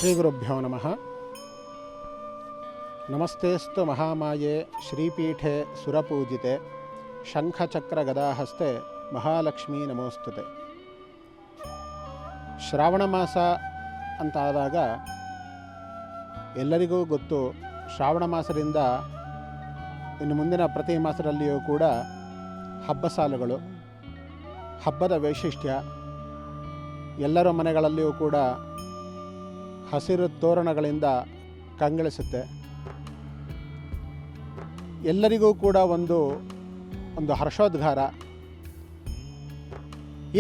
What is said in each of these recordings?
ಶ್ರೀಗುರುಭ್ಯೋ ನಮಃ. ನಮಸ್ತೆಸ್ತು ಮಹಾಮಾಯೆ ಶ್ರೀಪೀಠೆ ಸುರಪೂಜಿತೆ ಶಂಖಚಕ್ರ ಗದಾಹಸ್ತೆ ಮಹಾಲಕ್ಷ್ಮೀ ನಮೋಸ್ತುತೆ. ಶ್ರಾವಣ ಮಾಸ ಅಂತಾದಾಗ ಎಲ್ಲರಿಗೂ ಗೊತ್ತು, ಶ್ರಾವಣ ಮಾಸದಿಂದ ಇನ್ನು ಮುಂದಿನ ಪ್ರತಿ ಮಾಸದಲ್ಲಿಯೂ ಕೂಡ ಹಬ್ಬ ಸಾಲುಗಳು, ಹಬ್ಬದ ವೈಶಿಷ್ಟ್ಯ, ಎಲ್ಲರ ಮನೆಗಳಲ್ಲಿಯೂ ಕೂಡ ಹಸಿರು ತೋರಣಗಳಿಂದ ಕಂಗೊಳಿಸುತ್ತೆ. ಎಲ್ಲರಿಗೂ ಕೂಡ ಒಂದು ಹರ್ಷೋದ್ಗಾರ.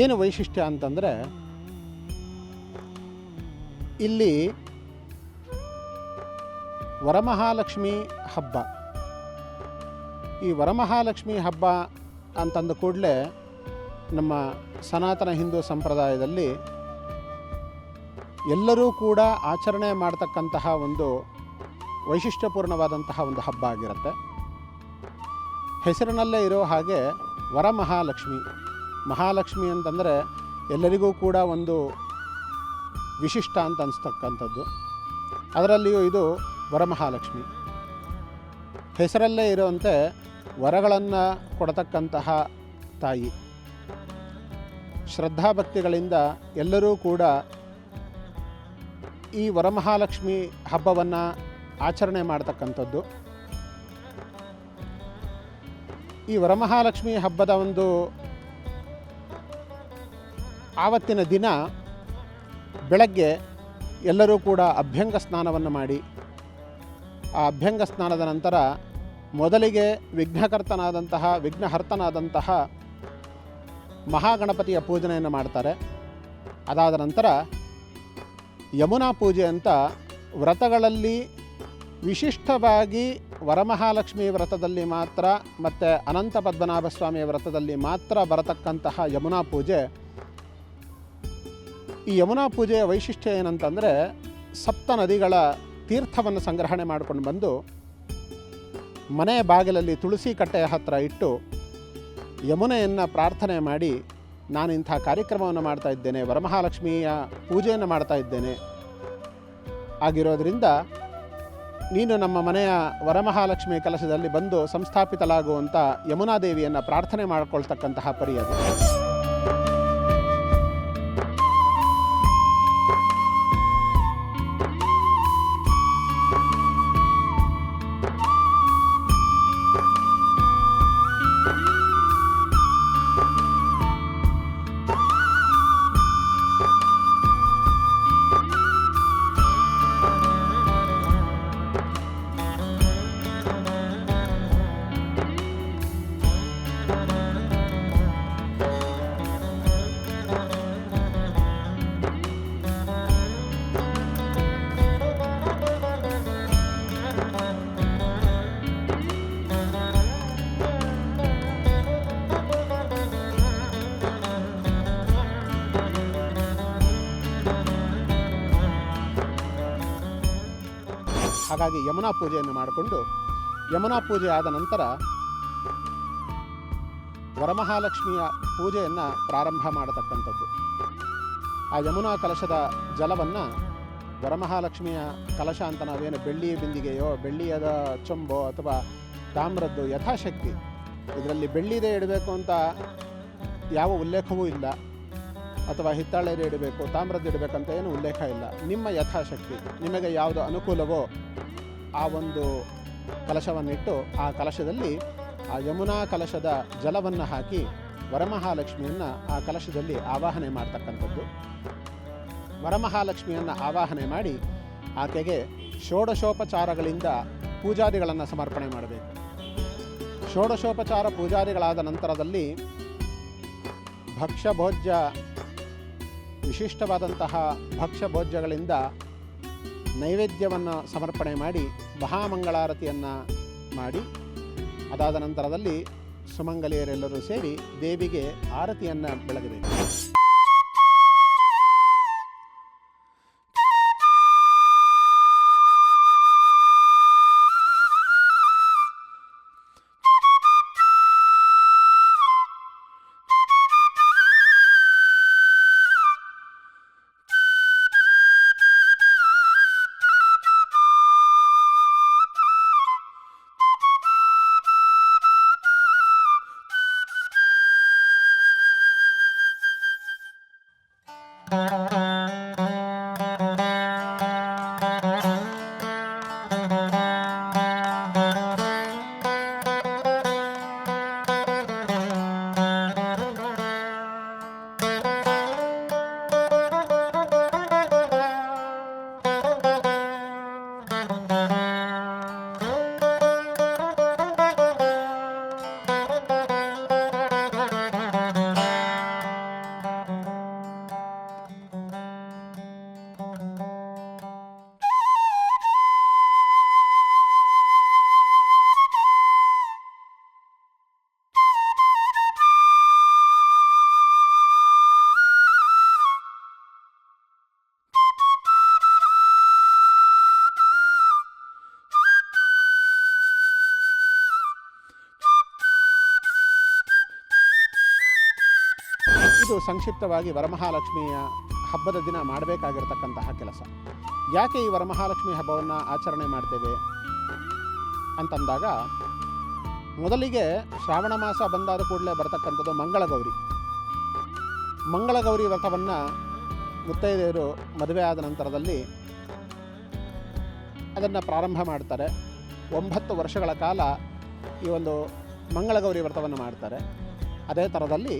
ಏನು ವೈಶಿಷ್ಟ್ಯ ಅಂತಂದರೆ, ಇಲ್ಲಿ ವರಮಹಾಲಕ್ಷ್ಮಿ ಹಬ್ಬ. ಈ ವರಮಹಾಲಕ್ಷ್ಮಿ ಹಬ್ಬ ಅಂತಂದ ಕೂಡಲೇ ನಮ್ಮ ಸನಾತನ ಹಿಂದೂ ಸಂಪ್ರದಾಯದಲ್ಲಿ ಎಲ್ಲರೂ ಕೂಡ ಆಚರಣೆ ಮಾಡ್ತಕ್ಕಂತಹ ಒಂದು ವೈಶಿಷ್ಟ್ಯಪೂರ್ಣವಾದಂತಹ ಒಂದು ಹಬ್ಬ ಆಗಿರುತ್ತೆ. ಹೆಸರಿನಲ್ಲೇ ಇರೋ ಹಾಗೆ ವರಮಹಾಲಕ್ಷ್ಮಿ. ಮಹಾಲಕ್ಷ್ಮಿ ಅಂತಂದರೆ ಎಲ್ಲರಿಗೂ ಕೂಡ ಒಂದು ವಿಶಿಷ್ಟ ಅಂತ ಅನಿಸ್ತಕ್ಕಂಥದ್ದು. ಅದರಲ್ಲಿಯೂ ಇದು ವರಮಹಾಲಕ್ಷ್ಮಿ. ಹೆಸರಲ್ಲೇ ಇರುವಂತೆ ವರಗಳನ್ನು ಕೊಡತಕ್ಕಂತಹ ತಾಯಿ. ಶ್ರದ್ಧಾಭಕ್ತಿಗಳಿಂದ ಎಲ್ಲರೂ ಕೂಡ ಈ ವರಮಹಾಲಕ್ಷ್ಮಿ ಹಬ್ಬವನ್ನು ಆಚರಣೆ ಮಾಡ್ತಕ್ಕಂಥದ್ದು. ಈ ವರಮಹಾಲಕ್ಷ್ಮಿ ಹಬ್ಬದ ಒಂದು ಆವತ್ತಿನ ದಿನ ಬೆಳಗ್ಗೆ ಎಲ್ಲರೂ ಕೂಡ ಅಭ್ಯಂಗ ಸ್ನಾನವನ್ನು ಮಾಡಿ, ಆ ಅಭ್ಯಂಗ ಸ್ನಾನದ ನಂತರ ಮೊದಲಿಗೆ ವಿಘ್ನಹರ್ತನಾದಂತಹ ಮಹಾಗಣಪತಿಯ ಪೂಜನೆಯನ್ನು ಮಾಡ್ತಾರೆ. ಅದಾದ ನಂತರ ಯಮುನಾ ಪೂಜೆ ಅಂತ ವ್ರತಗಳಲ್ಲಿ ವಿಶಿಷ್ಟವಾಗಿ ವರಮಹಾಲಕ್ಷ್ಮಿ ವ್ರತದಲ್ಲಿ ಮಾತ್ರ ಮತ್ತು ಅನಂತ ಪದ್ಮನಾಭ ಸ್ವಾಮಿಯ ವ್ರತದಲ್ಲಿ ಮಾತ್ರ ಬರತಕ್ಕಂತಹ ಯಮುನಾ ಪೂಜೆ. ಈ ಯಮುನಾ ಪೂಜೆಯ ವೈಶಿಷ್ಟ್ಯ ಏನಂತಂದರೆ, ಸಪ್ತ ನದಿಗಳ ತೀರ್ಥವನ್ನು ಸಂಗ್ರಹಣೆ ಮಾಡಿಕೊಂಡು ಬಂದು ಮನೆಯ ಬಾಗಿಲಲ್ಲಿ ತುಳಸಿ ಕಟ್ಟೆಯ ಹತ್ತಿರ ಇಟ್ಟು ಯಮುನೆಯನ್ನು ಪ್ರಾರ್ಥನೆ ಮಾಡಿ, ನಾನು ಇಂಥ ಕಾರ್ಯಕ್ರಮವನ್ನು ಮಾಡ್ತಾ ಇದ್ದೇನೆ, ವರಮಹಾಲಕ್ಷ್ಮಿಯ ಪೂಜೆಯನ್ನು ಮಾಡ್ತಾ ಇದ್ದೇನೆ, ಆಗಿರೋದ್ರಿಂದ ನೀನು ನಮ್ಮ ಮನೆಯ ವರಮಹಾಲಕ್ಷ್ಮಿ ಕಲಶದಲ್ಲಿ ಬಂದು ಸಂಸ್ಥಾಪಿತಲಾಗುವಂಥ ಯಮುನಾದೇವಿಯನ್ನು ಪ್ರಾರ್ಥನೆ ಮಾಡಿಕೊಳ್ತಕ್ಕಂತಹ ಪರಿಯದು. ಹಾಗಾಗಿ ಯಮುನಾ ಪೂಜೆಯನ್ನು ಮಾಡಿಕೊಂಡು, ಯಮುನಾ ಪೂಜೆ ಆದ ನಂತರ ವರಮಹಾಲಕ್ಷ್ಮಿಯ ಪೂಜೆಯನ್ನು ಪ್ರಾರಂಭ ಮಾಡತಕ್ಕಂಥದ್ದು. ಆ ಯಮುನಾ ಕಲಶದ ಜಲವನ್ನು, ವರಮಹಾಲಕ್ಷ್ಮಿಯ ಕಲಶ ಅಂತ ನಾವೇನು ಬೆಳ್ಳಿ ಬಿಂದಿಗೆಯೋ, ಬೆಳ್ಳಿಯದ ಚೊಂಬೋ ಅಥವಾ ತಾಮ್ರದ್ದು ಯಥಾಶಕ್ತಿ, ಇದರಲ್ಲಿ ಬೆಳ್ಳಿದೇ ಇಡಬೇಕು ಅಂತ ಯಾವ ಉಲ್ಲೇಖವೂ ಇಲ್ಲ, ಅಥವಾ ಹಿತ್ತಾಳೆದೇ ಇಡಬೇಕು, ತಾಮ್ರದ್ದು ಇಡಬೇಕಂತ ಏನು ಉಲ್ಲೇಖ ಇಲ್ಲ. ನಿಮ್ಮ ಯಥಾಶಕ್ತಿ ನಿಮಗೆ ಯಾವುದು ಅನುಕೂಲವೋ ಆ ಒಂದು ಕಲಶವನ್ನಿಟ್ಟು ಆ ಕಲಶದಲ್ಲಿ ಆ ಯಮುನಾ ಕಲಶದ ಜಲವನ್ನು ಹಾಕಿ ವರಮಹಾಲಕ್ಷ್ಮಿಯನ್ನು ಆ ಕಲಶದಲ್ಲಿ ಆವಾಹನೆ ಮಾಡ್ತಕ್ಕಂಥದ್ದು. ವರಮಹಾಲಕ್ಷ್ಮಿಯನ್ನು ಆವಾಹನೆ ಮಾಡಿ ಆಕೆಗೆ ಷೋಡಶೋಪಚಾರಗಳಿಂದ ಪೂಜಾದಿಗಳನ್ನು ಸಮರ್ಪಣೆ ಮಾಡಬೇಕು. ಷೋಡಶೋಪಚಾರ ಪೂಜಾದಿಗಳಾದ ನಂತರದಲ್ಲಿ ಭಕ್ಷ್ಯಭೋಜ್ಯ, ವಿಶಿಷ್ಟವಾದಂತಹ ಭಕ್ಷ್ಯಭೋಜ್ಯಗಳಿಂದ ನೈವೇದ್ಯವನ್ನು ಸಮರ್ಪಣೆ ಮಾಡಿ ಮಹಾಮಂಗಳಾರತಿಯನ್ನು ಮಾಡಿ, ಅದಾದ ನಂತರದಲ್ಲಿ ಸುಮಂಗಲಿಯರೆಲ್ಲರೂ ಸೇರಿ ದೇವಿಗೆ ಆರತಿಯನ್ನು ಬೆಳಗಬೇಕು. ಇದು ಸಂಕ್ಷಿಪ್ತವಾಗಿ ವರಮಹಾಲಕ್ಷ್ಮಿಯ ಹಬ್ಬದ ದಿನ ಮಾಡಬೇಕಾಗಿರ್ತಕ್ಕಂತಹ ಕೆಲಸ. ಯಾಕೆ ಈ ವರಮಹಾಲಕ್ಷ್ಮಿ ಹಬ್ಬವನ್ನು ಆಚರಣೆ ಮಾಡ್ತೇವೆ ಅಂತಂದಾಗ, ಮೊದಲಿಗೆ ಶ್ರಾವಣ ಮಾಸ ಬಂದಾದ ಕೂಡಲೇ ಬರ್ತಕ್ಕಂಥದ್ದು ಮಂಗಳಗೌರಿ. ಮಂಗಳಗೌರಿ ವ್ರತವನ್ನು ಮುತ್ತೈದೆಯರು ಮದುವೆ ಆದ ನಂತರದಲ್ಲಿ ಅದನ್ನು ಪ್ರಾರಂಭ ಮಾಡ್ತಾರೆ. 9 ವರ್ಷಗಳ ಕಾಲ ಈ ಒಂದು ಮಂಗಳಗೌರಿ ವ್ರತವನ್ನು ಮಾಡ್ತಾರೆ. ಅದೇ ಥರದಲ್ಲಿ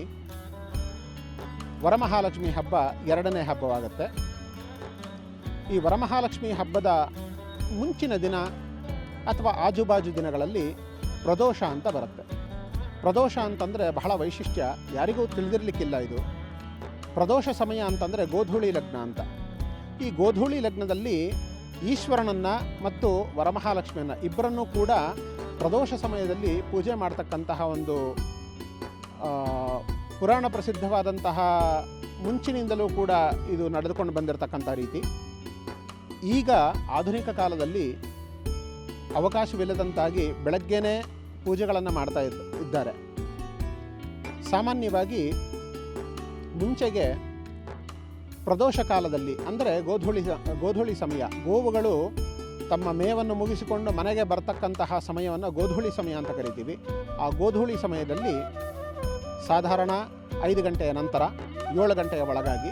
ವರಮಹಾಲಕ್ಷ್ಮಿ ಹಬ್ಬ 2ನೇ ಹಬ್ಬವಾಗುತ್ತೆ. ಈ ವರಮಹಾಲಕ್ಷ್ಮಿ ಹಬ್ಬದ ಮುಂಚಿನ ದಿನ ಅಥವಾ ಆಜುಬಾಜು ದಿನಗಳಲ್ಲಿ ಪ್ರದೋಷ ಅಂತ ಬರುತ್ತೆ. ಪ್ರದೋಷ ಅಂತಂದರೆ ಬಹಳ ವೈಶಿಷ್ಟ್ಯ, ಯಾರಿಗೂ ತಿಳಿದಿರಲಿಕ್ಕಿಲ್ಲ ಇದು. ಪ್ರದೋಷ ಸಮಯ ಅಂತಂದರೆ ಗೋಧೂಳಿ ಲಗ್ನ ಅಂತ. ಈ ಗೋಧೂಳಿ ಲಗ್ನದಲ್ಲಿ ಈಶ್ವರನನ್ನು ಮತ್ತು ವರಮಹಾಲಕ್ಷ್ಮಿಯನ್ನು ಇಬ್ಬರನ್ನೂ ಕೂಡ ಪ್ರದೋಷ ಸಮಯದಲ್ಲಿ ಪೂಜೆ ಮಾಡ್ತಕ್ಕಂತಹ ಒಂದು ಪುರಾಣ ಪ್ರಸಿದ್ಧವಾದಂತಹ ಮುಂಚಿನಿಂದಲೂ ಕೂಡ ಇದು ನಡೆದುಕೊಂಡು ಬಂದಿರತಕ್ಕಂಥ ರೀತಿ. ಈಗ ಆಧುನಿಕ ಕಾಲದಲ್ಲಿ ಅವಕಾಶವಿಲ್ಲದಂತಾಗಿ ಬೆಳಗ್ಗೆನೇ ಪೂಜೆಗಳನ್ನು ಮಾಡ್ತಾ ಇದ್ದಾರೆ. ಸಾಮಾನ್ಯವಾಗಿ ಮುಂಚೆಗೆ ಪ್ರದೋಷ ಕಾಲದಲ್ಲಿ ಅಂದರೆ ಗೋಧೂಳಿ ಸಮಯ, ಗೋವುಗಳು ತಮ್ಮ ಮೇವನ್ನು ಮುಗಿಸಿಕೊಂಡು ಮನೆಗೆ ಬರ್ತಕ್ಕಂತಹ ಸಮಯವನ್ನು ಗೋಧೂಳಿ ಸಮಯ ಅಂತ ಕರಿತೀವಿ. ಆ ಗೋಧೂಳಿ ಸಮಯದಲ್ಲಿ ಸಾಧಾರಣ 5 ಗಂಟೆಯ ನಂತರ 7 ಗಂಟೆಯ ಒಳಗಾಗಿ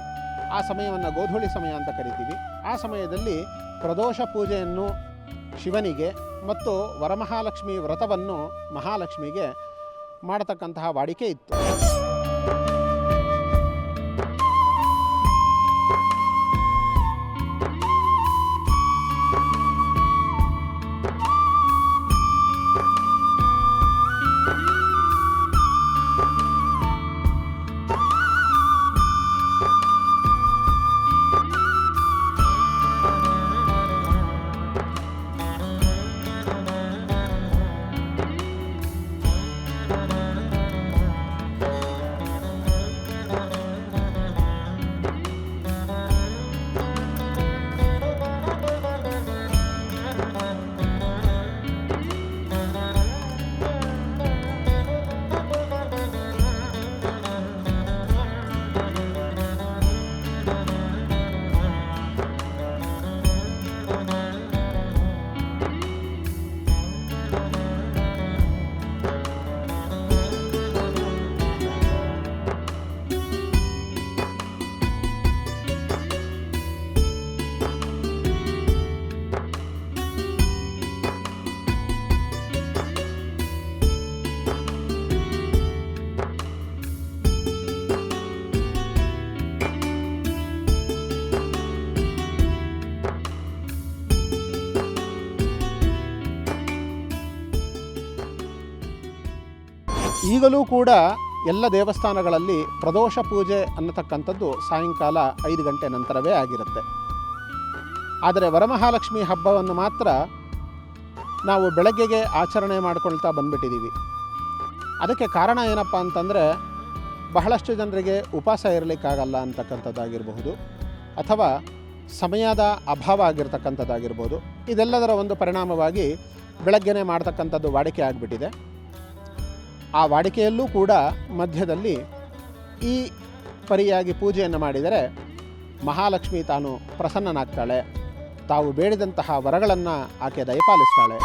ಆ ಸಮಯವನ್ನು ಗೋಧೂಳಿ ಸಮಯ ಅಂತ ಕರಿತೀವಿ. ಆ ಸಮಯದಲ್ಲಿ ಪ್ರದೋಷ ಪೂಜೆಯನ್ನು ಶಿವನಿಗೆ ಮತ್ತು ವರಮಹಾಲಕ್ಷ್ಮಿ ವ್ರತವನ್ನು ಮಹಾಲಕ್ಷ್ಮಿಗೆ ಮಾಡತಕ್ಕಂತಹ ವಾಡಿಕೆ ಇತ್ತು. ಈಗಲೂ ಕೂಡ ಎಲ್ಲ ದೇವಸ್ಥಾನಗಳಲ್ಲಿ ಪ್ರದೋಷ ಪೂಜೆ ಅನ್ನತಕ್ಕಂಥದ್ದು ಸಾಯಂಕಾಲ 5 ಗಂಟೆ ನಂತರವೇ ಆಗಿರುತ್ತೆ. ಆದರೆ ವರಮಹಾಲಕ್ಷ್ಮಿ ಹಬ್ಬವನ್ನು ಮಾತ್ರ ನಾವು ಬೆಳಗ್ಗೆಗೆ ಆಚರಣೆ ಮಾಡಿಕೊಳ್ತಾ ಬಂದುಬಿಟ್ಟಿದ್ದೀವಿ. ಅದಕ್ಕೆ ಕಾರಣ ಏನಪ್ಪ ಅಂತಂದರೆ, ಬಹಳಷ್ಟು ಜನರಿಗೆ ಉಪವಾಸ ಇರಲಿಕ್ಕಾಗಲ್ಲ ಅಂತಕ್ಕಂಥದ್ದಾಗಿರಬಹುದು, ಅಥವಾ ಸಮಯದ ಅಭಾವ ಆಗಿರ್ತಕ್ಕಂಥದ್ದಾಗಿರ್ಬೋದು. ಇದೆಲ್ಲದರ ಒಂದು ಪರಿಣಾಮವಾಗಿ ಬೆಳಗ್ಗೆನೇ ಮಾಡ್ತಕ್ಕಂಥದ್ದು ವಾಡಿಕೆ ಆಗಿಬಿಟ್ಟಿದೆ. ಆ ವಾಡಿಕೆಯಲ್ಲೂ ಕೂಡ ಮಧ್ಯದಲ್ಲಿ ಈ ಪರಿಯಾಗಿ ಪೂಜೆಯನ್ನು ಮಾಡಿದರೆ ಮಹಾಲಕ್ಷ್ಮಿ ತಾನು ಪ್ರಸನ್ನನಾಗ್ತಾಳೆ, ತಾವು ಬೇಡಿದಂತಹ ವರಗಳನ್ನು ಆಕೆ ದಯಪಾಲಿಸ್ತಾಳೆ.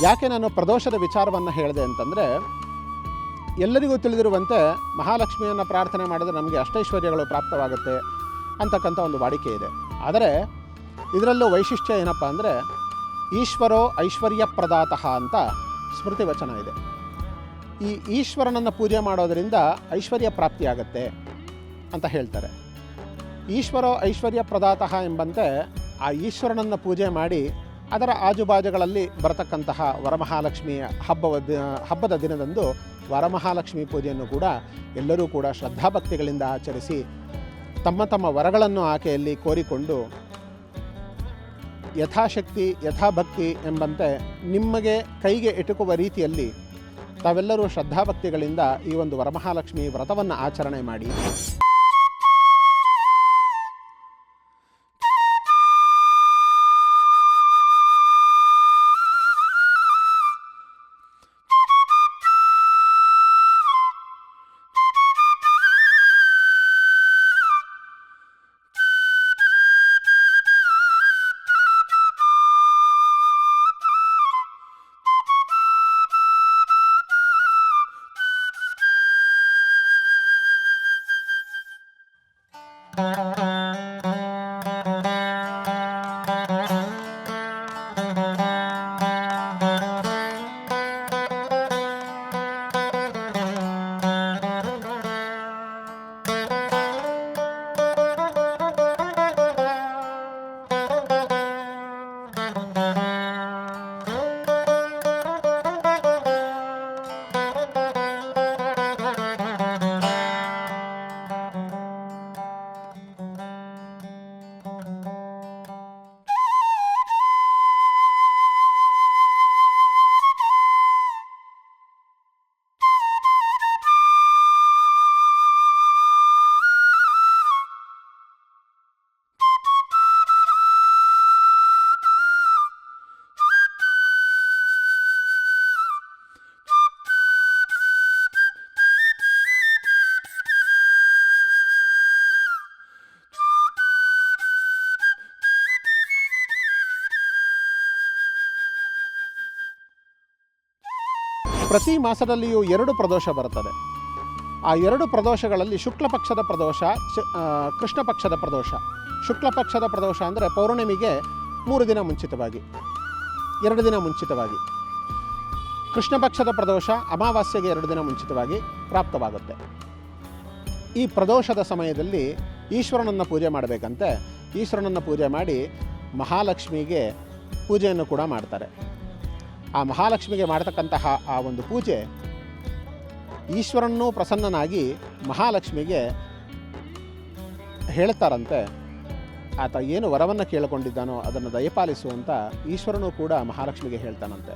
ಯಾಕೆ ನಾನು ಪ್ರದೋಷದ ವಿಚಾರವನ್ನು ಹೇಳಿದೆ ಅಂತಂದರೆ, ಎಲ್ಲರಿಗೂ ತಿಳಿದಿರುವಂತೆ ಮಹಾಲಕ್ಷ್ಮಿಯನ್ನು ಪ್ರಾರ್ಥನೆ ಮಾಡಿದ್ರೆ ನಮಗೆ ಅಷ್ಟೈಶ್ವರ್ಯಗಳು ಪ್ರಾಪ್ತವಾಗುತ್ತೆ ಅಂತಕ್ಕಂಥ ಒಂದು ವಾಡಿಕೆ ಇದೆ. ಆದರೆ ಇದರಲ್ಲೂ ವೈಶಿಷ್ಟ್ಯ ಏನಪ್ಪ ಅಂದರೆ, ಈಶ್ವರೋ ಐಶ್ವರ್ಯ ಪ್ರದಾತಃ ಅಂತ ಸ್ಮೃತಿ ವಚನ ಇದೆ. ಈ ಈಶ್ವರನನ್ನು ಪೂಜೆ ಮಾಡೋದರಿಂದ ಐಶ್ವರ್ಯ ಪ್ರಾಪ್ತಿಯಾಗತ್ತೆ ಅಂತ ಹೇಳ್ತಾರೆ. ಈಶ್ವರೋ ಐಶ್ವರ್ಯ ಪ್ರದಾತಃ ಎಂಬಂತೆ ಆ ಈಶ್ವರನನ್ನು ಪೂಜೆ ಮಾಡಿ ಅದರ ಆಜುಬಾಜುಗಳಲ್ಲಿ ಬರತಕ್ಕಂತಹ ವರಮಹಾಲಕ್ಷ್ಮಿಯ ಹಬ್ಬದ ದಿನದಂದು ವರಮಹಾಲಕ್ಷ್ಮಿ ಪೂಜೆಯನ್ನು ಕೂಡ ಎಲ್ಲರೂ ಕೂಡ ಶ್ರದ್ಧಾಭಕ್ತಿಗಳಿಂದ ಆಚರಿಸಿ ತಮ್ಮ ತಮ್ಮ ವರಗಳನ್ನು ಆಕೆಯಲ್ಲಿ ಕೋರಿಕೊಂಡು ಯಥಾಶಕ್ತಿ ಯಥಾಭಕ್ತಿ ಎಂಬಂತೆ ನಿಮಗೆ ಕೈಗೆ ಎಟುಕುವ ರೀತಿಯಲ್ಲಿ ತಾವೆಲ್ಲರೂ ಶ್ರದ್ಧಾಭಕ್ತಿಗಳಿಂದ ಈ ಒಂದು ವರಮಹಾಲಕ್ಷ್ಮಿ ವ್ರತವನ್ನು ಆಚರಣೆ ಮಾಡಿ ಪ್ರತಿ ಮಾಸದಲ್ಲಿಯೂ 2 ಪ್ರದೋಷ ಬರುತ್ತದೆ. ಆ 2 ಪ್ರದೋಷಗಳಲ್ಲಿ ಶುಕ್ಲ ಪಕ್ಷದ ಪ್ರದೋಷ, ಕೃಷ್ಣ ಪಕ್ಷದ ಪ್ರದೋಷ. ಶುಕ್ಲ ಪಕ್ಷದ ಪ್ರದೋಷ ಅಂದರೆ ಪೌರ್ಣಿಮೆಗೆ 3 ದಿನ ಮುಂಚಿತವಾಗಿ, 2 ದಿನ ಮುಂಚಿತವಾಗಿ. ಕೃಷ್ಣ ಪಕ್ಷದ ಪ್ರದೋಷ ಅಮಾವಾಸ್ಯೆಗೆ 2 ದಿನ ಮುಂಚಿತವಾಗಿ ಪ್ರಾಪ್ತವಾಗುತ್ತೆ. ಈ ಪ್ರದೋಷದ ಸಮಯದಲ್ಲಿ ಈಶ್ವರನನ್ನು ಪೂಜೆ ಮಾಡಬೇಕಂತೆ. ಈಶ್ವರನನ್ನು ಪೂಜೆ ಮಾಡಿ ಮಹಾಲಕ್ಷ್ಮಿಗೆ ಪೂಜೆಯನ್ನು ಕೂಡ ಮಾಡ್ತಾರೆ. ಆ ಮಹಾಲಕ್ಷ್ಮಿಗೆ ಮಾಡತಕ್ಕಂತಹ ಆ ಒಂದು ಪೂಜೆ ಈಶ್ವರನೂ ಪ್ರಸನ್ನನಾಗಿ ಮಹಾಲಕ್ಷ್ಮಿಗೆ ಹೇಳ್ತಾರಂತೆ, ಆತ ಏನು ವರವನ್ನು ಕೇಳಿಕೊಂಡಿದ್ದಾನೋ ಅದನ್ನು ದಯಪಾಲಿಸುವಂತ ಈಶ್ವರನೂ ಕೂಡ ಮಹಾಲಕ್ಷ್ಮಿಗೆ ಹೇಳ್ತಾನಂತೆ.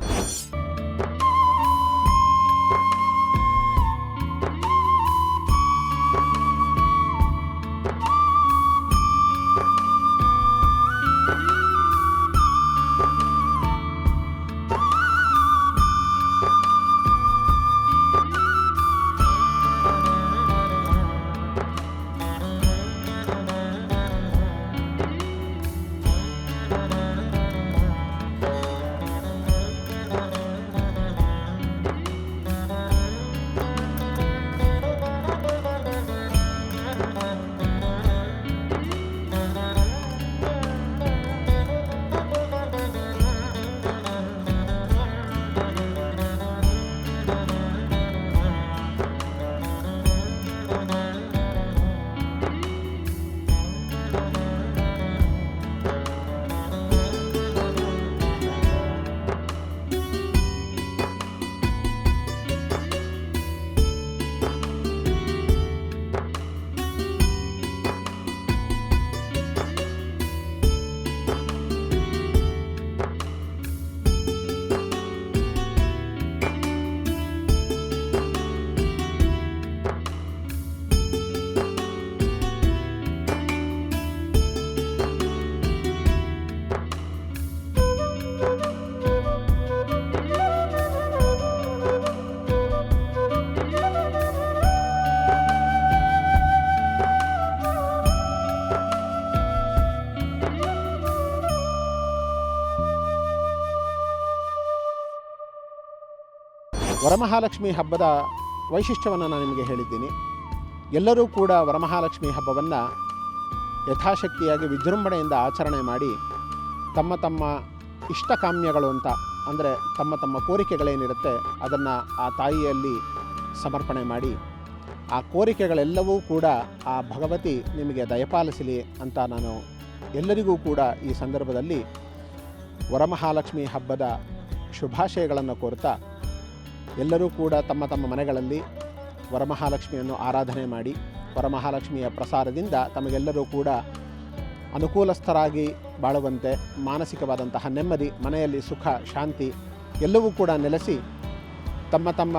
ವರಮಹಾಲಕ್ಷ್ಮಿ ಹಬ್ಬದ ವೈಶಿಷ್ಟ್ಯವನ್ನು ನಾನು ನಿಮಗೆ ಹೇಳಿದ್ದೀನಿ. ಎಲ್ಲರೂ ಕೂಡ ವರಮಹಾಲಕ್ಷ್ಮಿ ಹಬ್ಬವನ್ನು ಯಥಾಶಕ್ತಿಯಾಗಿ ವಿಜೃಂಭಣೆಯಿಂದ ಆಚರಣೆ ಮಾಡಿ ತಮ್ಮ ತಮ್ಮ ಇಷ್ಟಕಾಮ್ಯಗಳು ಅಂತ, ಅಂದರೆ ತಮ್ಮ ತಮ್ಮ ಕೋರಿಕೆಗಳೇನಿರುತ್ತೆ ಅದನ್ನು ಆ ತಾಯಿಯಲ್ಲಿ ಸಮರ್ಪಣೆ ಮಾಡಿ ಆ ಕೋರಿಕೆಗಳೆಲ್ಲವೂ ಕೂಡ ಆ ಭಗವತಿ ನಿಮಗೆ ದಯಪಾಲಿಸಲಿ ಅಂತ ನಾನು ಎಲ್ಲರಿಗೂ ಕೂಡ ಈ ಸಂದರ್ಭದಲ್ಲಿ ವರಮಹಾಲಕ್ಷ್ಮಿ ಹಬ್ಬದ ಶುಭಾಶಯಗಳನ್ನು ಕೋರ್ತಾ, ಎಲ್ಲರೂ ಕೂಡ ತಮ್ಮ ತಮ್ಮ ಮನೆಗಳಲ್ಲಿ ವರಮಹಾಲಕ್ಷ್ಮಿಯನ್ನು ಆರಾಧನೆ ಮಾಡಿ ವರಮಹಾಲಕ್ಷ್ಮಿಯ ಪ್ರಸಾದದಿಂದ ತಮಗೆಲ್ಲರೂ ಕೂಡ ಅನುಕೂಲಸ್ಥರಾಗಿ ಬಾಳುವಂತೆ, ಮಾನಸಿಕವಾದಂತಹ ನೆಮ್ಮದಿ, ಮನೆಯಲ್ಲಿ ಸುಖ ಶಾಂತಿ ಎಲ್ಲವೂ ಕೂಡ ನೆಲೆಸಿ ತಮ್ಮ ತಮ್ಮ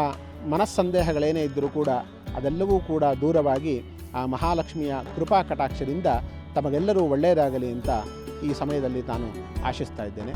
ಮನಸ್ಸಂದೇಹಗಳೇನೇ ಇದ್ದರೂ ಕೂಡ ಅದೆಲ್ಲವೂ ಕೂಡ ದೂರವಾಗಿ ಆ ಮಹಾಲಕ್ಷ್ಮಿಯ ಕೃಪಾ ಕಟಾಕ್ಷದಿಂದ ತಮಗೆಲ್ಲರೂ ಒಳ್ಳೆಯದಾಗಲಿ ಅಂತ ಈ ಸಮಯದಲ್ಲಿ ನಾನು ಆಶಿಸ್ತಾ ಇದ್ದೇನೆ.